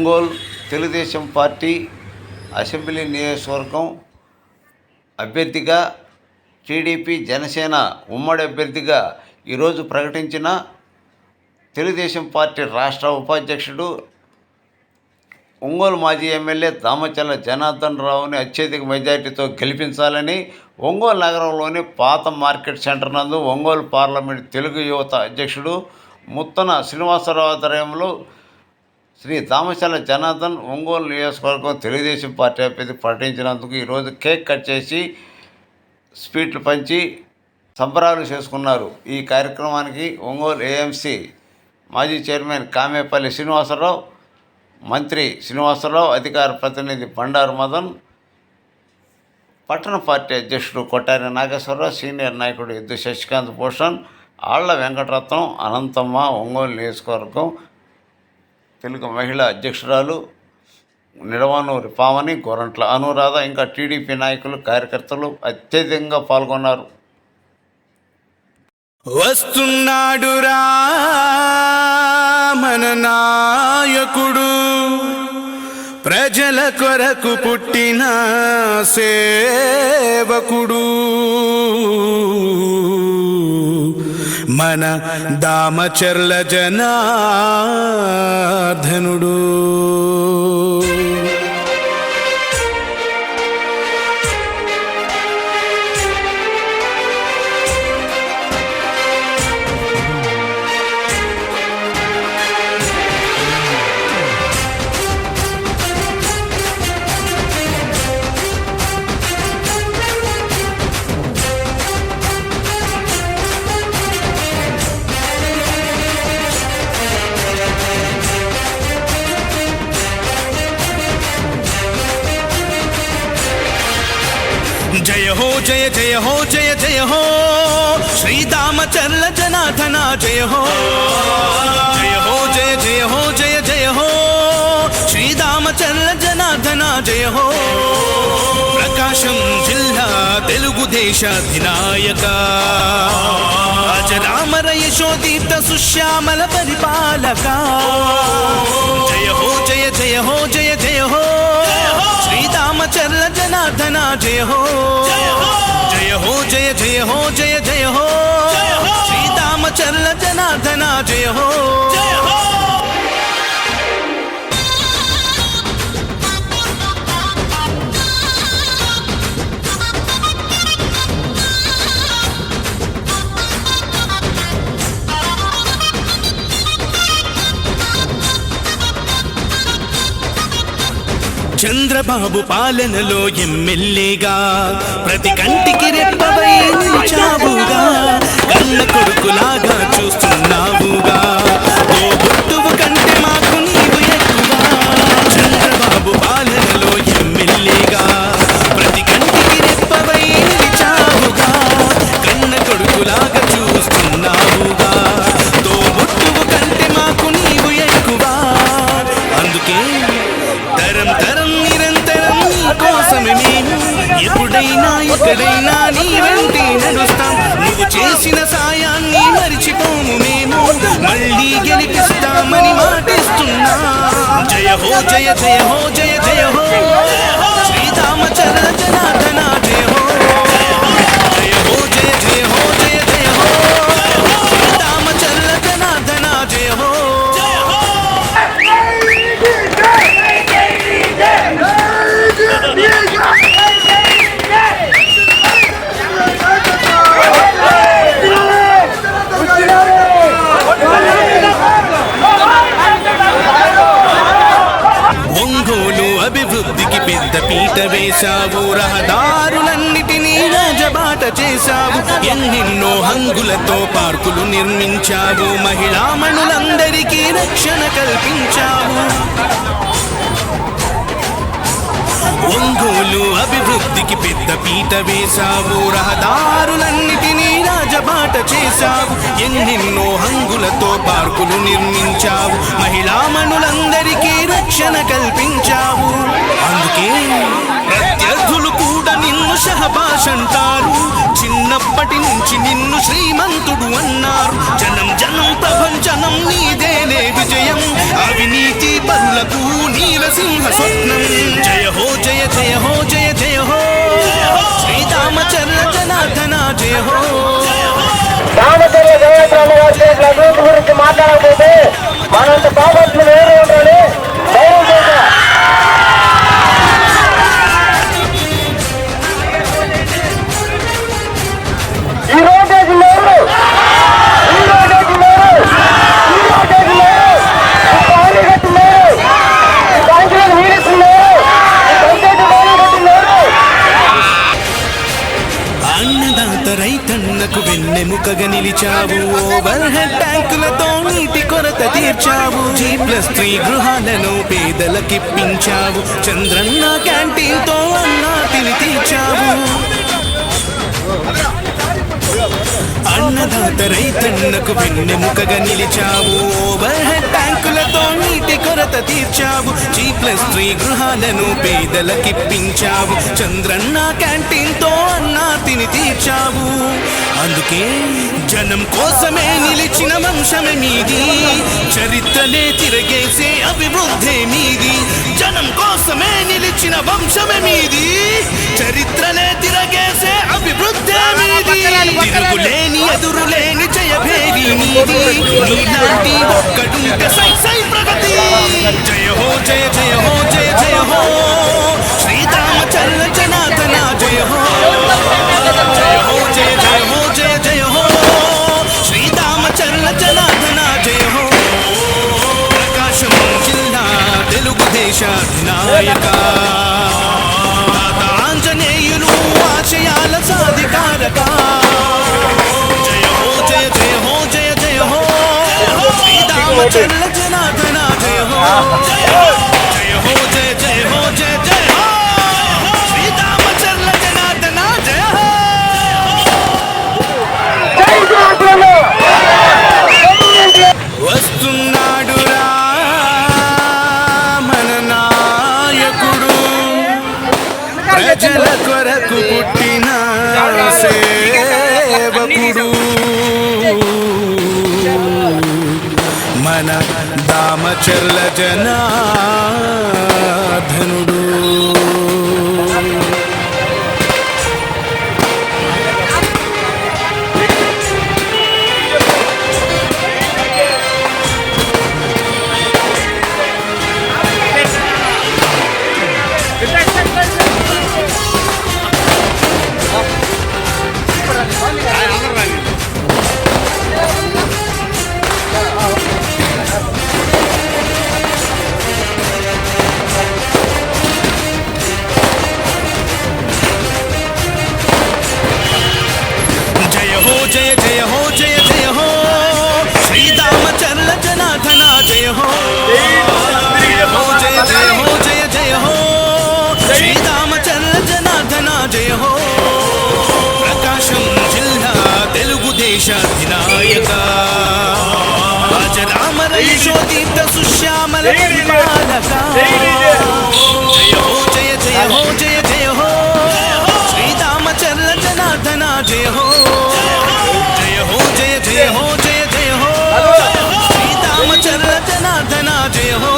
Ongole Telugu Desam party assembly నియోజకవర్గం అభ్యర్థిగా TDP Janasena ఉమ్మడి అభ్యర్థిగా ఈరోజు ప్రకటించిన తెలుగుదేశం పార్టీ రాష్ట్ర ఉపాధ్యక్షుడు ఒంగోలు మాజీ ఎమ్మెల్యే దామచర్ల జనార్దన్ రావుని అత్యధిక మెజార్టీతో గెలిపించాలని ఒంగోలు నగరంలోని పాత మార్కెట్ సెంటర్ నందు ఒంగోలు పార్లమెంట్ తెలుగు యువత అధ్యక్షుడు ముత్తన శ్రీనివాసరావు ఆధ్వర్యంలో శ్రీ దామచర్ల జనార్దన్ ఒంగోలు నియోజకవర్గం తెలుగుదేశం పార్టీ అభ్యర్థి ప్రకటించినందుకు ఈరోజు కేక్ కట్ చేసి స్వీట్లు పంచి సంబరాలు చేసుకున్నారు. ఈ కార్యక్రమానికి ఒంగోలు ఏఎంసీ మాజీ చైర్మన్ కామేపల్లి శ్రీనివాసరావు, మంత్రి శ్రీనివాసరావు, అధికార ప్రతినిధి బండారు మదన్, పట్టణ పార్టీ అధ్యక్షుడు కొట్టారి నాగేశ్వరరావు, సీనియర్ నాయకుడు ఎద్దు శశికాంత్ భూషణ్, ఆళ్ల వెంకటరత్నం, అనంతమ్మ, ఒంగోలు నియోజకవర్గం తెలుగు మహిళా అధ్యక్షురాలు నిడవనూరి పావని, గోరంట్ల అనురాధ, ఇంకా టీడీపీ నాయకులు, కార్యకర్తలు అత్యధికంగా పాల్గొన్నారు. వస్తున్నాడురా మన నాయకుడు, ప్రజల కొరకు పుట్టిన సేవకుడు, మన దామచర్ల జనార్దనుడు. జయ హో జయ జయ హో జయ జయ హో శ్రీదామచర్ల జనార్దన జయ హో. జయ హో జయ జయ హో జయ జయ హో శ్రీదామచర్ల జనార్దన జయ హో. ప్రకాశం జిల్లా తెలుగుదేశ అధినాయక, అజరామర యశోదీప్త సుశ్యామల పరిపాలక. జయ హో జయ జయ హో జయ జయ హో శ్రీదామచర్ల జనార్దన జయ హో. జయ హో జయ జయ హో జయ జయ హో శ్రీదామచర్ల జనార్దన జయ హో. చంద్రబాబు పాలనలో ఎమ్మెల్యేగా ప్రతి కంటికి రెప్పవై నిలిచావుగా, కన్న కొడుకులాగా చూస్తున్నావుగా, ఓ గుర్తువు కంటే మాకు నీవు ఎక్కువ. చంద్రబాబు పాలనలో ఎమ్మెల్యేగా ప్రతి కంటికి రెప్పవై నిలిచావుగా, కన్న కొడుకులాగా చూస్తున్నావుగా, తో గుర్తువు కంటే మాకు నీవు ఎక్కువ. అందుకే తరం తరం నిరంతరం నీ కోసమే మేము ఎప్పుడైనా ఎక్కడైనా నీ వెంటే నడుస్తాం. నువ్వు చేసిన సాయాన్ని మరిచిపోము మేము, మళ్ళీ గెలిపిస్తామని మాటిస్తున్నా. జయ హో జయ జయ హో జయ జయ హో శ్రీదామచర్ల జనార్దన జయ హో. జయ హో జయ జయ హో జయ జయ హో శ్రీదామచర్ల జనార్దన జయ హో. ఒంగోలు అభివృద్ధికి పెద్ద పీట వేశావు, రహదారులన్నిటినీ రాజబాట చేశావు, ఎన్నెన్నో హంగులతో పార్కులు నిర్మించావు, మహిళామణులందరికీ రక్షణ కల్పించావు. ఒంగోలు అభివృద్ధికి పెద్ద పీట వేశావు, రహదారులన్నిటినీ రాజబాట చేశావు, ఎన్నెన్నో హంగులతో పార్కులు నిర్మించావు, మహిళామణులందరికీ రక్షణ కల్పించావు. అందుకే ప్రత్యర్థులు కూడా నిన్ను షహబాష్ అంటారు, చిన్నప్పటి నుంచి నిన్ను శ్రీమంతుడు అన్నారు. జనం జనం ప్రభంజనం నీదేలే విజయం, అవినీతి పరులకు నీలసింహ స్వప్నం. జయ హో జయ జయ హో జయ జయ హో శ్రీరామచంద్ర జనార్దన జయ హో. రామచంద్ర జయచంద్ర గారి అభివృద్ధి గురించి మాట్లాడకపోతే మనంత బాబట్లు వేరే ఉండాలి. ధైర్యం చేశా ఈ రోడ్డు లేరు, ఈ రోడ్డు లేరు, ఈ రోడ్డు లేరు, పానీగట్టు లేరు, సాయంత్రం నీరు లేరు, పంచాయతీ పానీగట్టు లేరు. అన్నదాత రైతన్నకు వెన్నెముకగా నిలిచావు. ఓవర్ హెడ్ ట్యాంకులతో నీటి కొరత తీర్చావు. G+3 గృహాలను పేదలకిప్పించావు. చంద్రన్న క్యాంటీన్తో అన్నాతిని తీర్చావు. అన్నదాత రైతన్నకు వెన్నెముకగా నిలిచావు. ఓవర్ హెడ్ ట్యాంకులతో నీటి కొరత తీర్చావు. G+3 గృహాలను పేదలకిప్పించావు. చంద్రన్న క్యాంటీన్తో అన్నాతిని తీర్చావు. అందుకే జనం కోసమే నిలిచిన వంశమే మీది. చరిత్రనే తిరగేసే అభివృద్ధి మీది. జనం కోసమే నిలిచిన వంశమే మీది. చరిత్రనే తిరగేసే అభివృద్ధి మీది. తిరుగులేని ఎదురులేని జయభేరి మీది. నీలాంటి ఒక్కడుంటే సై సై ప్రగతి. జయ హో జయ జయ హో జయ జయ హో శ్రీరామచంద్ర జనార్దన జయ హో. జయ హో జయ జయ హో జయ జయ హో శ్రీరామచంద్ర జనార్దన జయ హో. ప్రకాశం జిల్లా తెలుగుదేశ అధినాయక ఆంజనేయులు ఆశయాల సాధికారక. జయ హో జయ జయ హో జయ జయ హో శ్రీరామచంద్ర జనార్దన జయ హో. జయ హో జయ జయ హో జయ జయ హో శ్రీరామచంద్ర జనార్దన జయ హో. వస్తున్నాడు రా మన నాయకుడు. ప్రజల కొరకు పుట్టిన సేవకుడు. మన దామచర్ల జనార్దనుడు. జయ హో జయ జయ హో జయ జయ హో శ్రీరామచంద్ర జనార్దన జయ హో. జయ హో జయ జయ హో జయ జయ హో శ్రీరామచంద్ర జనార్దన జయ హో. ప్రకాశం జిల్లా తెలుగుదేశ అధినాయక రాజరామర యశోదీప్త సుశ్యామల పరిపాలక. జయ హో జయ జయ హో జయ జయ హో శ్రీరామచంద్ర జనార్దన జయ హో. జయ హో జయ జయ హో జయ జయ హో శ్రీరామచంద్ర జనార్దన జయ హో.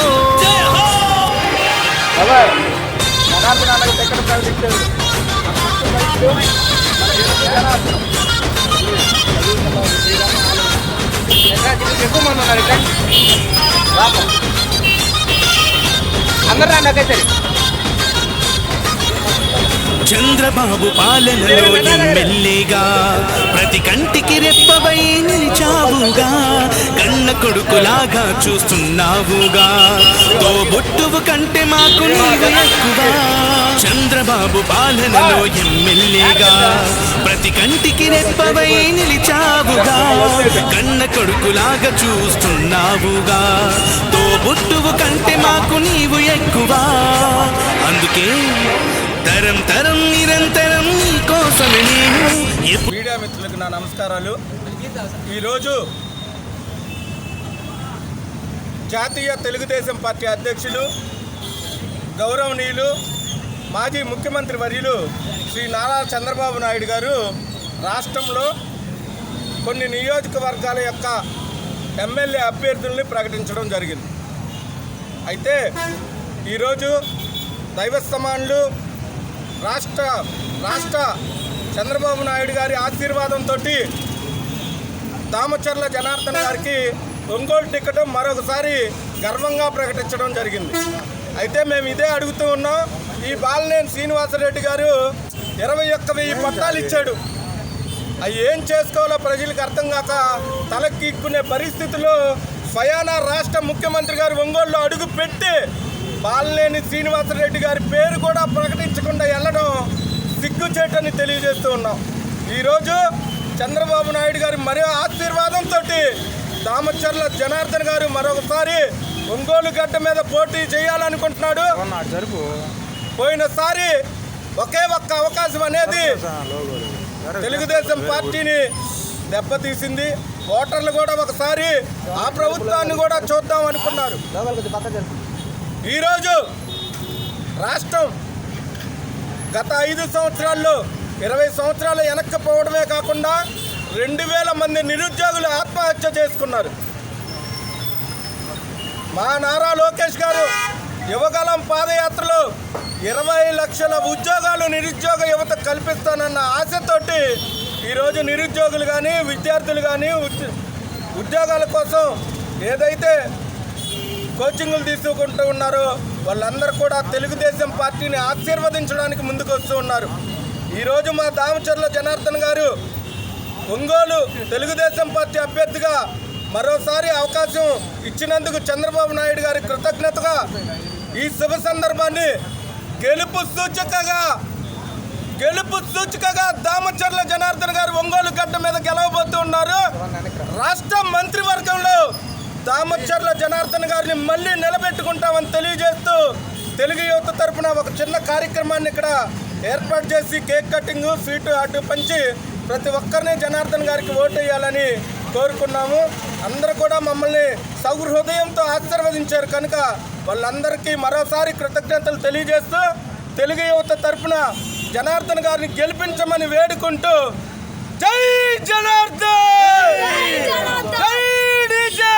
చంద్రబాబు పాలనలో ఎమ్మెల్యేగా ప్రతి కంటికి రెప్పవై నిలిచావుగా. కన్న కొడుకులాగా చూస్తున్నావుగా. తోబుట్టువు కంటే మాకు నీవు ఎక్కువ. చంద్రబాబు పాలనలో ఎమ్మెల్యేగా ప్రతి కంటికి రెప్పవై నిలిచావుగా. కన్న కొడుకులాగా చూస్తున్నావుగా. తోబుట్టువు కంటే మాకు నీవు ఎక్కువ. అందుకే తరం తరం నిరంతరం నీ కోసమే నేను. మీడియా మిత్రులకు నా నమస్కారాలు. ఈరోజు జాతీయ తెలుగుదేశం పార్టీ అధ్యక్షులు గౌరవనీయులు మాజీ ముఖ్యమంత్రి వర్యులు శ్రీ నారా చంద్రబాబు నాయుడు గారు రాష్ట్రంలో కొన్ని నియోజకవర్గాల యొక్క ఎమ్మెల్యే అభ్యర్థుల్ని ప్రకటించడం జరిగింది. అయితే ఈరోజు దైవ సమానులు రాష్ట్ర చంద్రబాబు నాయుడు గారి ఆశీర్వాదంతో దామచర్ల జనార్దన్ గారికి ఒంగోలు టికెట్ మరొకసారి గర్వంగా ప్రకటించడం జరిగింది. అయితే మేము ఇదే అడుగుతూ ఉన్నాం. ఈ బాలినేని శ్రీనివాసరెడ్డి గారు 21,000 పట్టాలు ఇచ్చాడు. అవి ఏం చేసుకోవాలో ప్రజలకు అర్థం కాక తలకిక్కునే పరిస్థితుల్లో స్వయానా రాష్ట్ర ముఖ్యమంత్రి గారు ఒంగోలులో అడుగు పెట్టి బాలినేని శ్రీనివాసరెడ్డి గారి పేరు కూడా ప్రకటించకుండా వెళ్ళడం సిగ్గుచేటని తెలియజేస్తూ ఉన్నాం. ఈరోజు చంద్రబాబు నాయుడు గారి మరో ఆశీర్వాదంతో దామచర్ల జనార్దన్ గారు మరొకసారి ఒంగోలు గడ్డ మీద పోటీ చేయాలనుకుంటున్నాడు. పోయినసారి ఒకే ఒక్క అవకాశం అనేది తెలుగుదేశం పార్టీని దెబ్బతీసింది. ఓటర్లు కూడా ఒకసారి ఆ ప్రభుత్వాన్ని కూడా చూద్దాం అనుకున్నారు. ఈరోజు రాష్ట్రం గత 5 సంవత్సరాల్లో 20 సంవత్సరాలు వెనక్కి పోవడమే కాకుండా 2,000 మంది నిరుద్యోగులు ఆత్మహత్య చేసుకున్నారు. మా నారా లోకేష్ గారు యువగలం పాదయాత్రలో 20 లక్షల ఉద్యోగాలు నిరుద్యోగ యువత కల్పిస్తానన్న ఆశతోటి ఈరోజు నిరుద్యోగులు కానీ విద్యార్థులు కానీ ఉద్యోగాల కోసం ఏదైతే కోచింగులు తీసుకుంటూ ఉన్నారో వాళ్ళందరూ కూడా తెలుగుదేశం పార్టీని ఆశీర్వదించడానికి ముందుకు వస్తూ ఉన్నారు. ఈరోజు మా దామచర్ల జనార్దన్ గారు ఒంగోలు తెలుగుదేశం పార్టీ అభ్యర్థిగా మరోసారి అవకాశం ఇచ్చినందుకు చంద్రబాబు నాయుడు గారి కృతజ్ఞతగా ఈ శుభ సందర్భాన్ని గెలుపు సూచికగా దామచర్ల జనార్దన్ గారు ఒంగోలు గడ్డ మీద గెలవబోతూ ఉన్నారు. రాష్ట్ర మంత్రివర్గంలో దామచర్ల జనార్దన్ గారిని మళ్ళీ నిలబెట్టుకుంటామని తెలియజేస్తూ తెలుగు యువత తరఫున ఒక చిన్న కార్యక్రమాన్ని ఇక్కడ ఏర్పాటు చేసి కేక్ కటింగ్ స్వీట్ అటు పంచి ప్రతి ఒక్కరిని జనార్దన్ గారికి ఓటు వేయాలని కోరుకున్నాము. అందరూ కూడా మమ్మల్ని సౌహృదయంతో ఆశీర్వదించారు కనుక వాళ్ళందరికీ మరోసారి కృతజ్ఞతలు తెలియజేస్తూ తెలుగు యువత తరఫున జనార్దన్ గారిని గెలిపించమని వేడుకుంటూ జై జనార్దన్, జై డీజే.